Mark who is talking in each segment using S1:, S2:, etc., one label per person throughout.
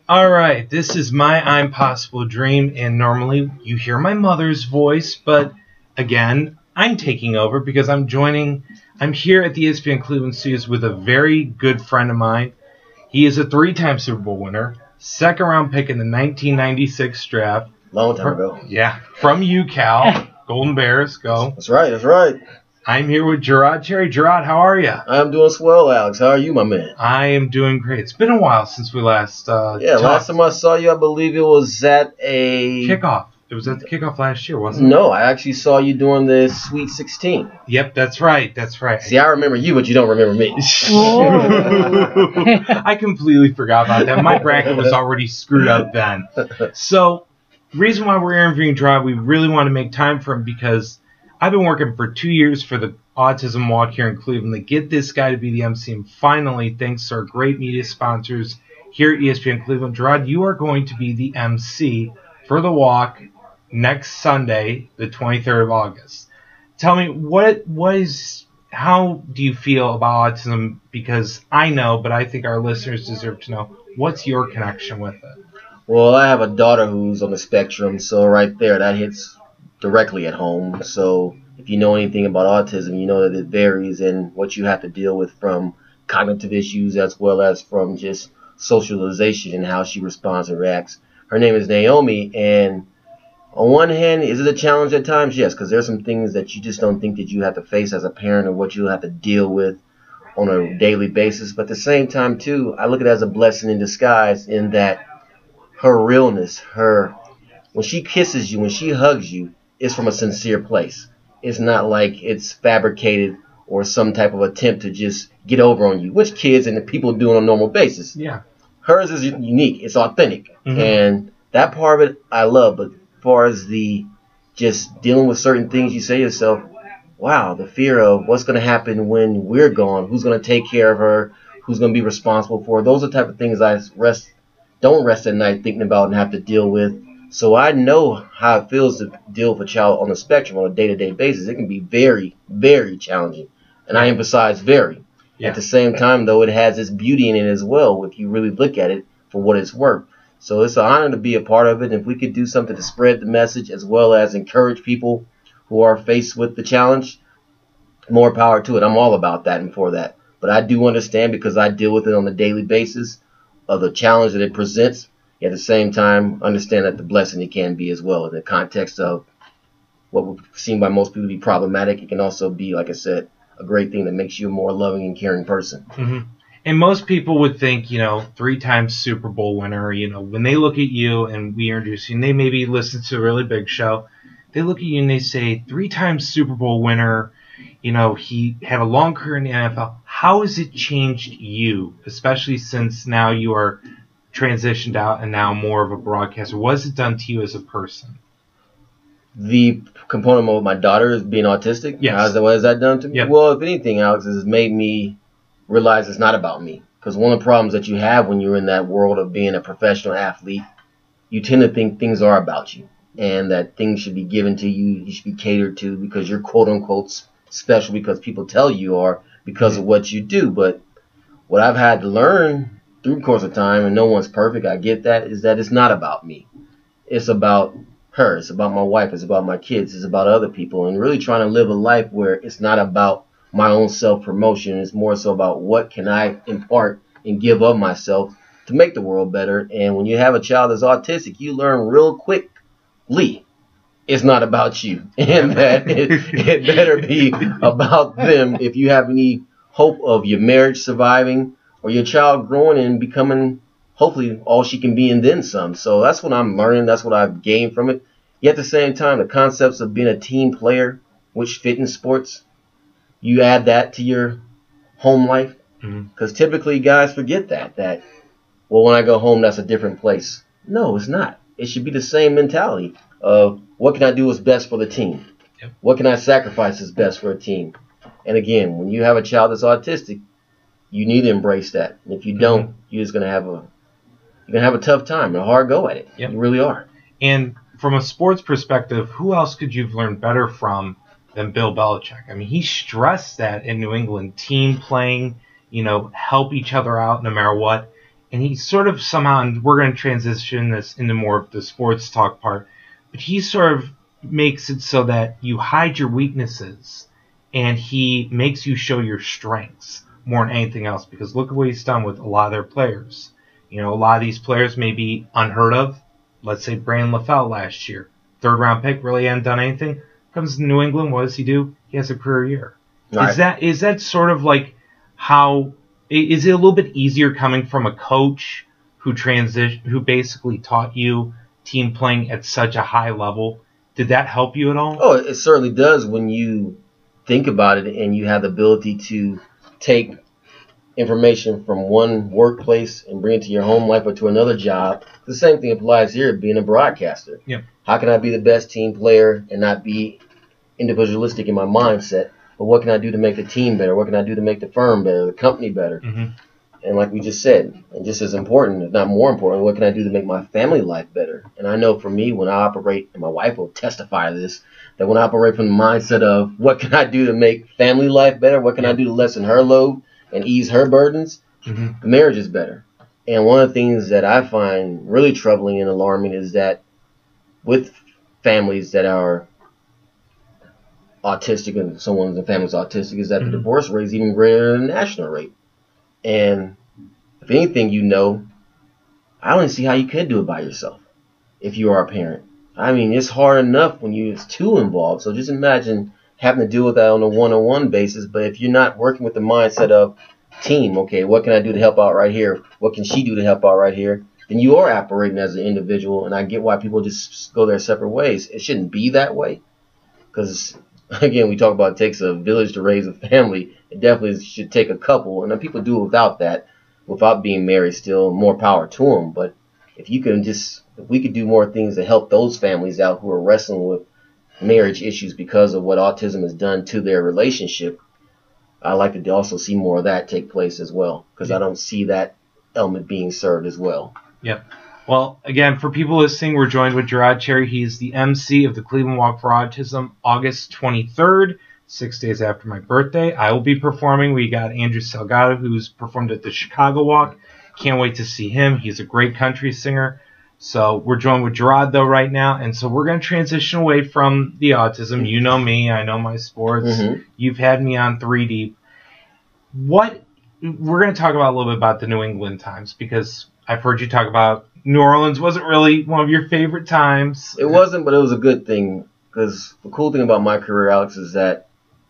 S1: All right, this is my I'm Possible dream, and normally you hear my mother's voice, but again, I'm taking over because I'm here at the ESPN Cleveland Studios with a very good friend of mine. He is a 3-time Super Bowl winner, second round pick in the 1996 draft.
S2: Long time ago.
S1: Yeah, from UCal, Golden Bears, go.
S2: That's right.
S1: I'm here with Jerod. Jerod, how are you?
S2: I'm doing swell, Alex. How are you, my man?
S1: I am doing great. It's been a while since we last talked.
S2: Last time I saw you, I believe it was at a...
S1: Kickoff. It was at the kickoff last year, wasn't it?
S2: No, I actually saw you during the Sweet 16.
S1: Yep, that's right.
S2: See, I remember you, but you don't remember me.
S1: I completely forgot about that. My bracket was already screwed up then. So, the reason why we're interviewing Jerod, we really want to make time for him because I've been working for 2 years for the Autism Walk here in Cleveland to get this guy to be the MC. And finally, thanks to our great media sponsors here at ESPN Cleveland, Jerod, you are going to be the MC for the walk next Sunday, the 23rd of August. Tell me, how do you feel about autism? Because I know, but I think our listeners deserve to know, what's your connection with it?
S2: Well, I have a daughter who's on the spectrum, so right there, that hits directly at home. So if you know anything about autism, you know that it varies in what you have to deal with from cognitive issues as well as from just socialization and how she responds and reacts. Her name is Naomi, and on one hand, is it a challenge at times? Yes, because there's some things that you just don't think that you have to face as a parent or what you'll have to deal with on a daily basis. But at the same time, too, I look at it as a blessing in disguise in that her realness, when she kisses you, when she hugs you, it's from a sincere place. It's not like it's fabricated or some type of attempt to just get over on you, which kids and the people do on a normal basis.
S1: Yeah.
S2: Hers is unique. It's authentic.
S1: Mm-hmm.
S2: And that part of it I love. But as far as the just dealing with certain things, you say to yourself, wow, the fear of what's going to happen when we're gone, who's going to take care of her, who's going to be responsible for her. Those are the type of things I don't rest at night thinking about and have to deal with. So I know how it feels to deal with a child on the spectrum on a day-to-day basis. It can be very, very challenging. And I emphasize very.
S1: Yeah.
S2: At the same time, though, it has its beauty in it as well if you really look at it for what it's worth. So it's an honor to be a part of it. And if we could do something to spread the message as well as encourage people who are faced with the challenge, more power to it. I'm all about that and for that. But I do understand, because I deal with it on a daily basis, of the challenge that it presents. At the same time, understand that the blessing it can be as well. In the context of what we've seen by most people to be problematic, it can also be, like I said, a great thing that makes you a more loving and caring person.
S1: Mm-hmm. And most people would think, 3-time Super Bowl winner, when they look at you and we introduce you, and they maybe listen to a really big show, they look at you and they say, 3-time Super Bowl winner, he had a long career in the NFL. How has it changed you, especially since now you are transitioned out and now more of a broadcaster? What has it done to you as a person?
S2: The component of my daughter is being autistic.
S1: Yes.
S2: What has that done to me?
S1: Yep.
S2: Well, if anything, Alex, it has made me realize it's not about me. Because one of the problems that you have when you're in that world of being a professional athlete, you tend to think things are about you and that things should be given to you, you should be catered to because you're quote-unquote special because people tell you are because of what you do. But what I've had to learn through the course of time, and no one's perfect, I get that, is that it's not about me. It's about her. It's about my wife. It's about my kids. It's about other people. And really trying to live a life where it's not about my own self-promotion. It's more so about what can I impart and give of myself to make the world better. And when you have a child that's autistic, you learn real quickly it's not about you. And that it better be about them if you have any hope of your marriage surviving or your child growing and becoming, hopefully, all she can be and then some. So that's what I'm learning. That's what I've gained from it. Yet at the same time, the concepts of being a team player, which fit in sports, you add that to your home life. Because typically guys forget that, well, when I go home, that's a different place. No, it's not. It should be the same mentality of what can I do is best for the team?
S1: Yep.
S2: What can I sacrifice is best for a team? And again, when you have a child that's autistic, you need to embrace that. And if you don't, you're just gonna have a tough time and a hard go at it.
S1: Yep.
S2: You really are.
S1: And from a sports perspective, who else could you have learned better from than Bill Belichick? I mean, he stressed that in New England, team playing, help each other out no matter what. and he sort of somehow, and we're going to transition this into more of the sports talk part, but he sort of makes it so that you hide your weaknesses and he makes you show your strengths more than anything else, because look at what he's done with a lot of their players. You know, a lot of these players may be unheard of. Let's say Brandon LaFell last year, 3rd round pick, really hadn't done anything. Comes to New England, what does he do? He has a career year. Right. Is that sort of like how, is it a little bit easier coming from a coach who basically taught you team playing at such a high level? Did that help you at all?
S2: Oh, it certainly does when you think about it and you have the ability to take information from one workplace and bring it to your home life or to another job. The same thing applies here, being a broadcaster.
S1: Yep.
S2: How can I be the best team player and not be individualistic in my mindset? But what can I do to make the team better? What can I do to make the firm better, the company better?
S1: Mm-hmm.
S2: And like we just said, and just as important, if not more important, what can I do to make my family life better? And I know for me, when I operate, and my wife will testify to this, that when I operate from the mindset of what can I do to make family life better, what can I do to lessen her load and ease her burdens, the marriage is better. And one of the things that I find really troubling and alarming is that with families that are autistic and someone in the family is autistic, is that the divorce rate is even greater than the national rate. And if anything, you know, I don't see how you could do it by yourself if you are a parent. I mean, it's hard enough when it's two involved. So just imagine having to deal with that on a one-on-one basis. But if you're not working with the mindset of team, okay, what can I do to help out right here? What can she do to help out right here? Then you are operating as an individual. And I get why people just go their separate ways. It shouldn't be that way. Because, again, we talk about it takes a village to raise a family. It definitely should take a couple. And then people do it without that, without being married still. More power to them. But if we could do more things to help those families out who are wrestling with marriage issues because of what autism has done to their relationship, I like to also see more of that take place as well, because I don't see that element being served as well.
S1: Yep. Well, again, for people listening, we're joined with Jerod Cherry. He's the MC of the Cleveland Walk for Autism, August 23rd, 6 days after my birthday. I will be performing. We got Andrew Salgado, who's performed at the Chicago Walk. Can't wait to see him. He's a great country singer. So we're joined with Jerod, though, right now. And so we're going to transition away from the autism. You know me. I know my sports. You've had me on 3 Deep. We're going to talk about a little bit about the New England times, because I've heard you talk about New Orleans wasn't really one of your favorite times.
S2: It wasn't, but it was a good thing, because the cool thing about my career, Alex, is that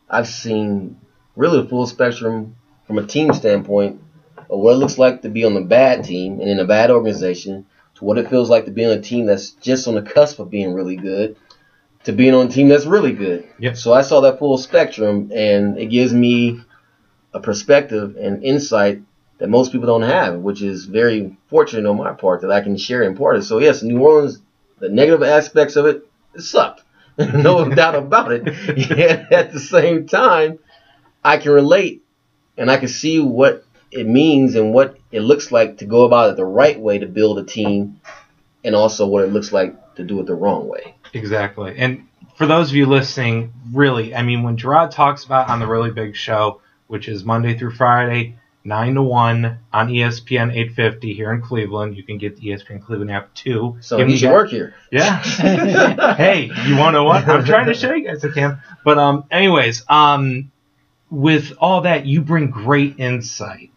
S2: I've seen really the full spectrum from a team standpoint of what it looks like to be on the bad team and in a bad organization, to what it feels like to be on a team that's just on the cusp of being really good, to being on a team that's really good.
S1: Yep.
S2: So I saw that full spectrum, and it gives me a perspective and insight that most people don't have, which is very fortunate on my part that I can share and impart it. So yes, New Orleans, the negative aspects of it sucked. No doubt about it. Yet at the same time, I can relate and I can see what it means and what it looks like to go about it the right way to build a team, and also what it looks like to do it the wrong way.
S1: Exactly. And for those of you listening, really, I mean, when Jerod talks about on the Really Big Show, which is Monday through Friday, 9 to 1 on ESPN 850 here in Cleveland. You can get the ESPN Cleveland app too.
S2: So you should work here.
S1: Yeah. Hey, you want to know what? I'm trying to show you guys I can. But anyways, with all that, you bring great insight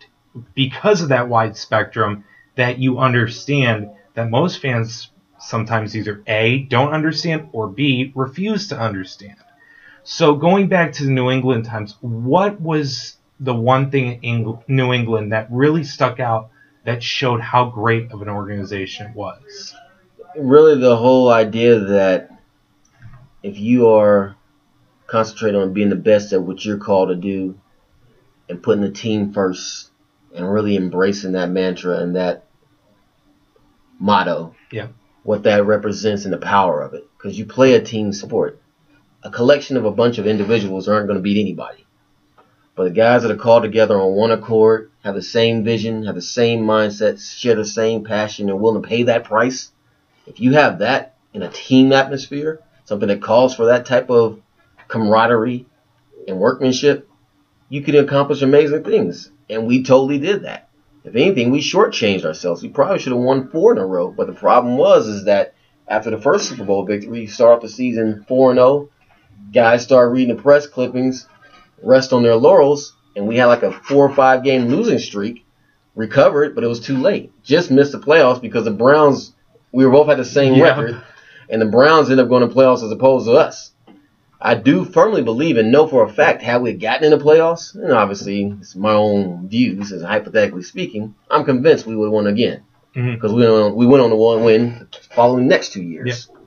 S1: because of that wide spectrum, that you understand that most fans sometimes either A, don't understand, or B, refuse to understand. So going back to the New England times, what was the one thing in New England that really stuck out that showed how great of an organization it was?
S2: Really the whole idea that if you are concentrating on being the best at what you're called to do and putting the team first and really embracing that mantra and that motto, what that represents and the power of it. Because you play a team sport. A collection of a bunch of individuals aren't going to beat anybody. But the guys that are called together on one accord, have the same vision, have the same mindset, share the same passion, and willing to pay that price. If you have that in a team atmosphere, something that calls for that type of camaraderie and workmanship, you can accomplish amazing things. And we totally did that. If anything, we shortchanged ourselves. We probably should have won 4 in a row. But the problem is that after the first Super Bowl victory, you start off the season 4-0. Guys start reading the press clippings, rest on their laurels, and we had like a 4 or 5 game losing streak. Recovered, but it was too late. Just missed the playoffs because the Browns, we were both at the same record, and the Browns ended up going to playoffs as opposed to us. I do firmly believe and know for a fact, had we gotten in the playoffs, and obviously it's my own view, this is hypothetically speaking, I'm convinced we would have won again. Because we went on to win following the next 2 years.
S1: Yep.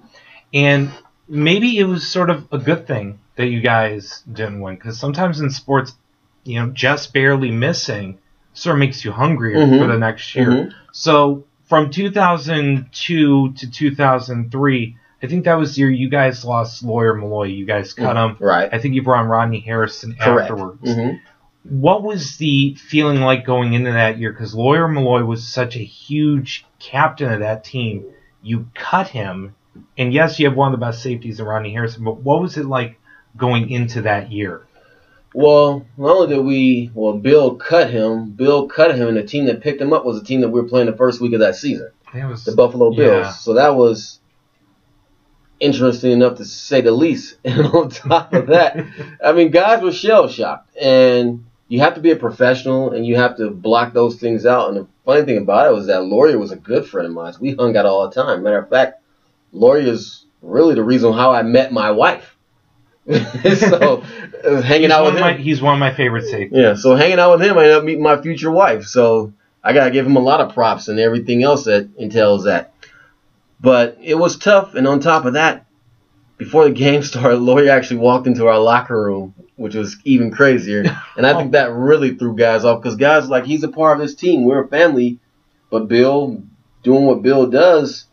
S1: And maybe it was sort of a good thing that you guys didn't win, because sometimes in sports, just barely missing sort of makes you hungrier for the next year. So from 2002 to 2003, I think that was the year you guys lost Lawyer Malloy. You guys cut him.
S2: Right.
S1: I think you brought on Rodney Harrison
S2: Correct.
S1: afterwards. What was the feeling like going into that year? Because Lawyer Malloy was such a huge captain of that team. You cut him, and yes, you have one of the best safeties in Rodney Harrison, but what was it like going into that year?
S2: Well, not only did Bill cut him, and the team that picked him up was the team that we were playing the first week of that season, the Buffalo Bills.
S1: Yeah.
S2: So that was interesting enough to say the least. And on top of that, I mean, guys were shell-shocked. And you have to be a professional, and you have to block those things out. And the funny thing about it was that Lawyer was a good friend of mine. We hung out all the time. Matter of fact, Lawyer is really the reason how I met my wife. So hanging out with him,
S1: he's one of my favorite safeties.
S2: Yeah, so hanging out with him, I ended up meeting my future wife. So I gotta give him a lot of props and everything else that entails that. But it was tough, and on top of that, before the game started, Lawyer actually walked into our locker room, which was even crazier. And I think that really threw guys off, because guys like, he's a part of this team. We're a family. But Bill, doing what Bill does,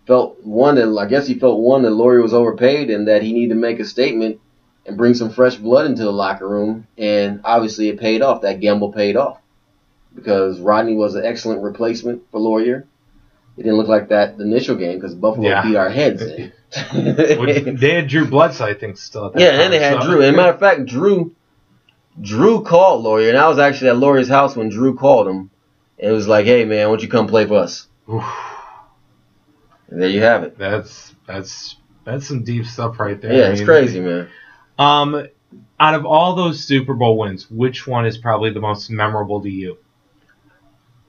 S2: felt that Lawyer was overpaid and that he needed to make a statement and bring some fresh blood into the locker room. And obviously it paid off. That gamble paid off, because Rodney was an excellent replacement for Lawyer. It didn't look like that the initial game because Buffalo beat our heads in.
S1: They had Drew Bledsoe, I think, still at that time.
S2: And they had Drew. And matter of fact, Drew called Lawyer, and I was actually at Lawyer's house when Drew called him. And it was like, hey, man, why don't you come play for us? And there you have it.
S1: That's some deep stuff right there.
S2: Yeah, it's crazy, man.
S1: Out of all those Super Bowl wins, which one is probably the most memorable to you?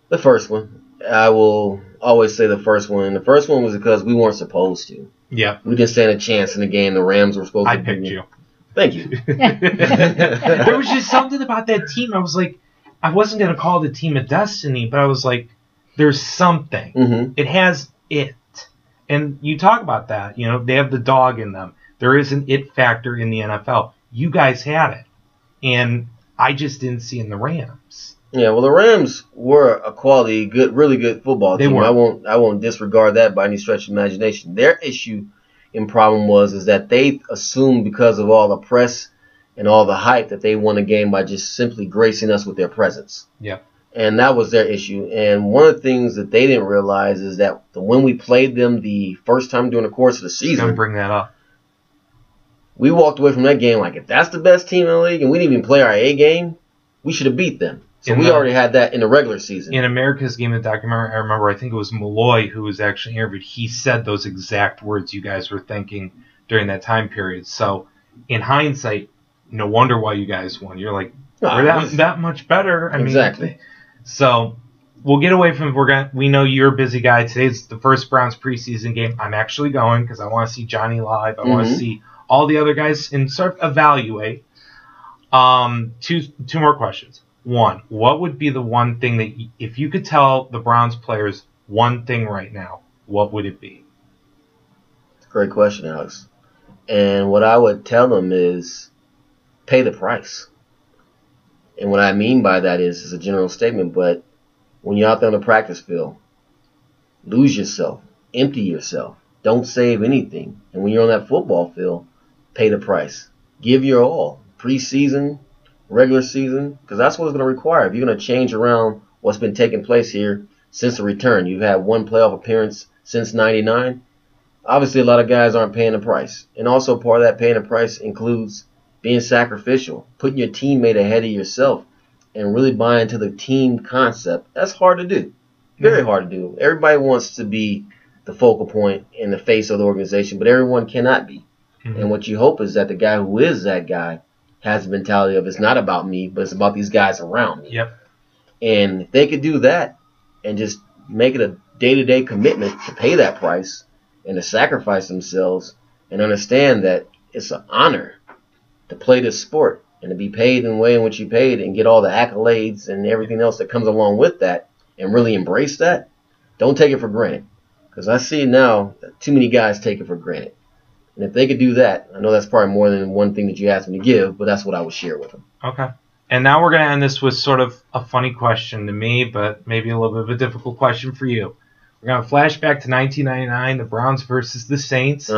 S2: The first one. I will always say the first one. The first one was because we weren't supposed to.
S1: Yeah.
S2: We didn't stand a chance in the game. The Rams were supposed to.
S1: I picked you.
S2: Thank you.
S1: There was just something about that team. I was like, I wasn't going to call the team a destiny, but I was like, there's something. It has it. And you talk about that. They have the dog in them. There is an it factor in the NFL. You guys had it. And I just didn't see in the Rams.
S2: Yeah, well, the Rams were a quality, really good football team. I won't disregard that by any stretch of imagination. Their issue and problem is that they assumed, because of all the press and all the hype, that they won a game by just simply gracing us with their presence.
S1: Yeah.
S2: And that was their issue. And one of the things that they didn't realize is that when we played them the first time during the course of the season,
S1: I'm gonna bring that up.
S2: We walked away from that game like, if that's the best team in the league and we didn't even play our A game, we should have beat them. So we already had that in the regular season.
S1: In America's Game of the documentary, I remember, I think it was Malloy who was actually interviewed. He said those exact words you guys were thinking during that time period. So in hindsight, no wonder why you guys won. You're like, we're that much better.
S2: Exactly.
S1: So we'll get away from we know you're a busy guy. Today's the first Browns preseason game. I'm actually going because I want to see Johnny live. I want to see all the other guys and sort of evaluate. Two more questions. One, what would be the one thing that, if you could tell the Browns players one thing right now, what would it be?
S2: Great question, Alex. And what I would tell them is pay the price. And what I mean by that is a general statement, but when you're out there on the practice field, lose yourself, empty yourself, don't save anything. And when you're on that football field, pay the price. Give your all. Preseason, regular season, because that's what it's going to require. If you're going to change around what's been taking place here since the return, you've had one playoff appearance since '99. Obviously, a lot of guys aren't paying the price. And also part of that paying the price includes being sacrificial, putting your teammate ahead of yourself. and really buy into the team concept, that's hard to do. Very hard to do. Everybody wants to be the focal point and the face of the organization, but everyone cannot be. And what you hope is that the guy who is that guy has the mentality of it's not about me, but it's about these guys around me.
S1: Yep.
S2: And if they could do that and just make it a day-to-day commitment to pay that price and to sacrifice themselves and understand that it's an honor to play this sport and to be paid in the way in which you paid and get all the accolades and everything else that comes along with that and really embrace that, don't take it for granted. Because I see now that too many guys take it for granted. And if they could do that, I know that's probably more than one thing that you asked me to give, but that's what I would share with them.
S1: Okay. And now we're going to end this with sort of a funny question to me, but maybe a little bit of a difficult question for you. We're going to flash back to 1999, the Browns versus the Saints.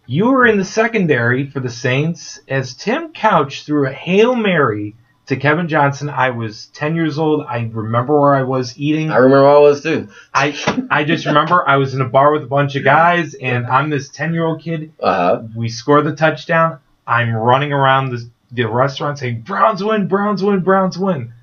S1: You were in the secondary for the Saints as Tim Couch threw a Hail Mary to Kevin Johnson. I was 10 years old. I remember where I was eating.
S2: I remember where I was too.
S1: I just remember I was in a bar with a bunch of guys, and I'm this 10-year-old kid. We score the touchdown. I'm running around the restaurant saying, Browns win, Browns win, Browns win.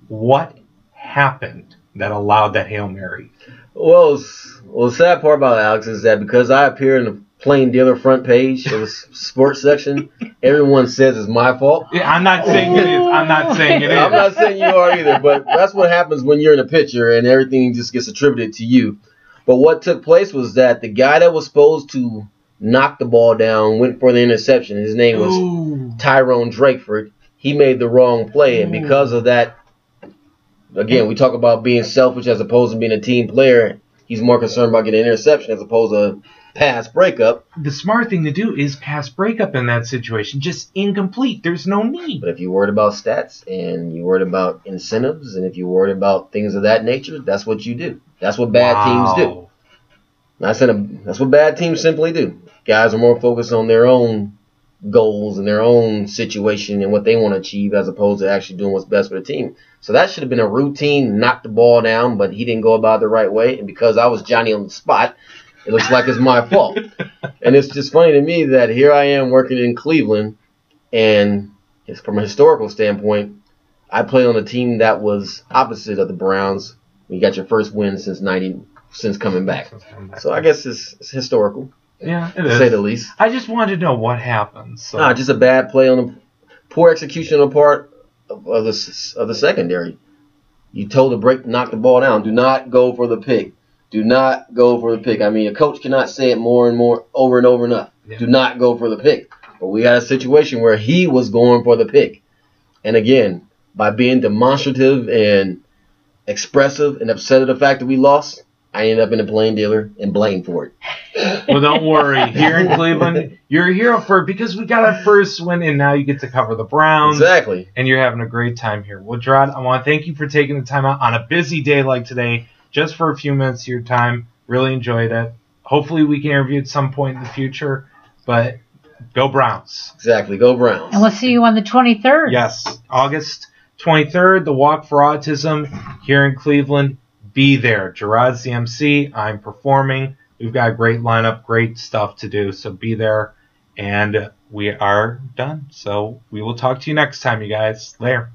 S1: What happened that allowed that Hail Mary?
S2: Well, the sad part about Alex is that because I appear in the plain dealer front page of the sports section, everyone says it's my fault.
S1: Yeah, I'm not saying it is. I'm not saying it is.
S2: I'm not saying you are either, but that's what happens when you're in a picture and everything just gets attributed to you. But what took place was that the guy that was supposed to knock the ball down went for the interception. His name was Tyrone Drakeford. He made the wrong play, and because of that, again, we talk about being selfish as opposed to being a team player. He's more concerned about getting an interception as opposed to pass breakup.
S1: The smart thing to do is pass breakup in that situation. Just incomplete. There's no need.
S2: But if you're worried about stats and you're worried about incentives and if you're worried about things of that nature, that's what you do. That's what bad teams do. That's what bad teams simply do. Guys are more focused on their own goals and their own situation and what they want to achieve as opposed to actually doing what's best for the team. So that should have been a routine, knock the ball down, but he didn't go about it the right way. And because I was Johnny on the spot, it looks like it's my fault. And it's just funny to me that here I am working in Cleveland, and it's from a historical standpoint, I played on a team that was opposite of the Browns. You got your first win since coming back. So I guess it's historical.
S1: Yeah, it
S2: to
S1: is.
S2: say the least.
S1: I just wanted to know what happened. So.
S2: Just a bad play on the poor execution on the part of the secondary. You told the break to knock the ball down. Do not go for the pick. Do not go for the pick. I mean, a coach cannot say it more and more over and over enough. Yeah. Do not go for the pick. But we had a situation where he was going for the pick. And again, by being demonstrative and expressive and upset at the fact that we lost, I ended up in a plain dealer and blamed for it.
S1: Well, don't worry. Here in Cleveland, you're a hero for it because we got our first win, and now you get to cover the Browns.
S2: Exactly.
S1: And you're having a great time here. Well, Jerod, I want to thank you for taking the time out on a busy day like today, just for a few minutes of your time. Really enjoyed it. Hopefully we can interview at some point in the future, but go Browns.
S2: Exactly. Go Browns.
S3: And we'll see you on the 23rd.
S1: Yes. August 23rd, the Walk for Autism here in Cleveland. Be there. Jerod's the MC. I'm performing. We've got a great lineup, great stuff to do, so be there. And we are done. So we will talk to you next time, you guys. Later.